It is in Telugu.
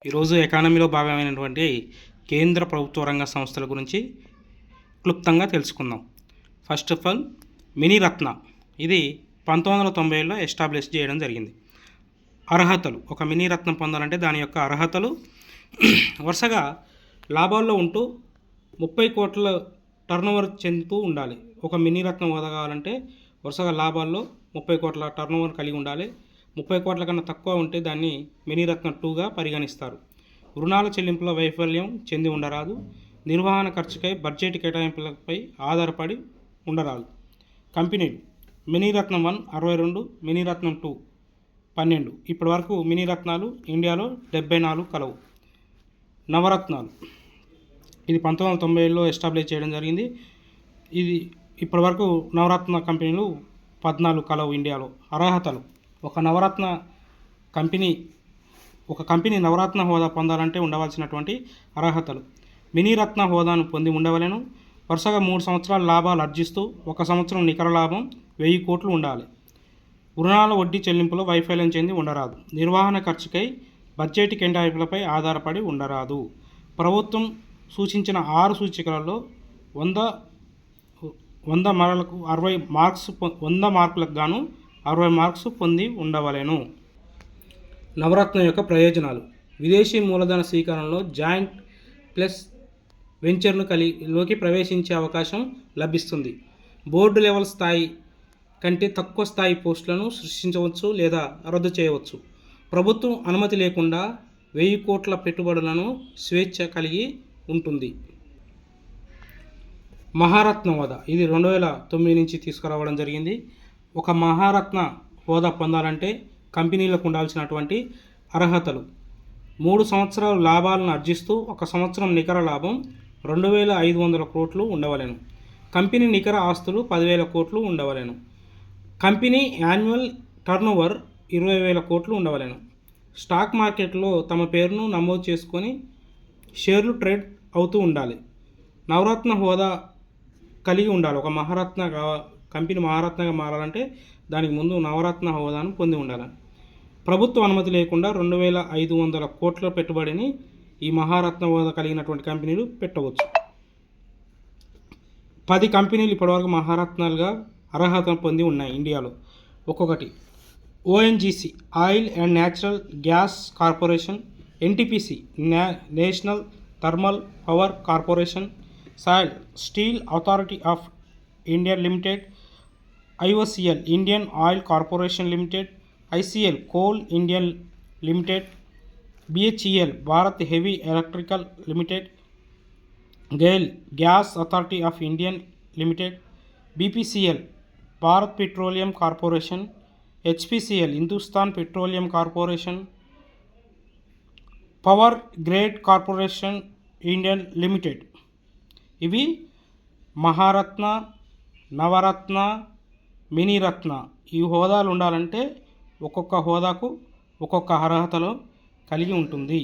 ఈరోజు ఎకానమీలో భాగమైనటువంటి కేంద్ర ప్రభుత్వ రంగ సంస్థల గురించి క్లుప్తంగా తెలుసుకుందాం. ఫస్ట్ ఆఫ్ ఆల్ మినీరత్న ఇది 1990లో ఎస్టాబ్లిష్ చేయడం జరిగింది. అర్హతలు, ఒక మినీరత్నం పొందాలంటే దాని యొక్క అర్హతలు వరుసగా లాభాల్లో ఉంటూ 30 కోట్ల టర్నోవర్ చెందుతూ ఉండాలి. ఒక మినీరత్నం హోదా కావాలంటే వరుసగా లాభాల్లో 30 కోట్ల టర్నోవర్ కలిగి ఉండాలి. 30 కోట్ల కన్నా తక్కువ ఉంటే దాన్ని మినీరత్నం 2గా పరిగణిస్తారు. రుణాల చెల్లింపుల వైఫల్యం చెంది ఉండరాదు. నిర్వహణ ఖర్చుకై బడ్జెట్ కేటాయింపులపై ఆధారపడి ఉండరాదు. కంపెనీలు: మినీరత్నం 1 62, మినీరత్నం 2 12. ఇప్పటి వరకు మినీరత్నాలు ఇండియాలో 74 కలవు. నవరత్నాలు ఇది 1990లో ఎస్టాబ్లిష్ చేయడం జరిగింది. ఇది ఇప్పటి వరకు నవరత్న కంపెనీలు 14 కలవు ఇండియాలో. అర్హతలు: ఒక కంపెనీ నవరత్న హోదా పొందాలంటే ఉండవలసినటువంటి అర్హతలు: మినీరత్న హోదాను పొంది ఉండవలెను. వరుసగా 3 సంవత్సరాల లాభాలు ఆర్జిస్తూ 1 సంవత్సరం నికర లాభం 1000 కోట్లు ఉండాలి. రుణాల వడ్డీ చెల్లింపులో వైఫల్యం చెంది ఉండరాదు. నిర్వహణ ఖర్చుకై బడ్జెట్ కేటాయింపులపై ఆధారపడి ఉండరాదు. ప్రభుత్వం సూచించిన 6 సూచికలలో 100 మార్కులకు గాను 60 మార్క్స్ పొంది ఉండవలెను. నవరత్నం యొక్క ప్రయోజనాలు: విదేశీ మూలధన స్వీకరణలో జాయింట్ ప్లస్ వెంచర్లోకి ప్రవేశించే అవకాశం లభిస్తుంది. బోర్డు లెవెల్ స్థాయి కంటే తక్కువ స్థాయి పోస్టులను సృష్టించవచ్చు లేదా రద్దు చేయవచ్చు. ప్రభుత్వం అనుమతి లేకుండా 1000 కోట్ల పెట్టుబడులను స్వేచ్ఛ కలిగి ఉంటుంది. మహారత్న హోదా ఇది 2009 నుంచి తీసుకురావడం జరిగింది. ఒక మహారత్న హోదా పొందాలంటే కంపెనీలకు ఉండాల్సినటువంటి అర్హతలు: 3 సంవత్సరాలు లాభాలను ఆర్జిస్తూ 1 సంవత్సరం నికర లాభం 2500 కోట్లు ఉండవలెను. కంపెనీ నికర ఆస్తులు 10,000 కోట్లు ఉండవలెను. కంపెనీ యాన్యువల్ టర్నోవర్ 20,000 కోట్లు ఉండవలెను. స్టాక్ మార్కెట్లో తమ పేరును నమోదు చేసుకొని షేర్లు ట్రేడ్ అవుతూ ఉండాలి. నవరత్న హోదా కలిగి ఉండాలి. ఒక కంపెనీ మహారత్నగా మారాలంటే దానికి ముందు నవరత్న హోదాను పొంది ఉండాలి. ప్రభుత్వ అనుమతి లేకుండా 2500 కోట్ల పెట్టుబడిని ఈ మహారత్న హోదా కలిగినటువంటి కంపెనీలు పెట్టవచ్చు. 10 కంపెనీలు ఇప్పటివరకు మహారత్నాలుగా అర్హత పొంది ఉన్నాయి ఇండియాలో. ఒక్కొక్కటి: ONGC oil and natural gas corporation, NTPC national thermal power corporation, soil steel authority of India limited, IOCL Indian oil corporation limited, ICL coal India limited, BHEL Bharat heavy electrical limited, GAIL gas authority of India limited, BPCL Bharat petroleum corporation, HPCL Hindustan petroleum corporation, power grid corporation India limited. ఇవి మహారత్న, నవరత్న, మినీరత్న ఈ హోదాలు ఉండాలంటే ఒక్కొక్క హోదాకు ఒక్కొక్క అర్హతలు కలిగి ఉంటుంది.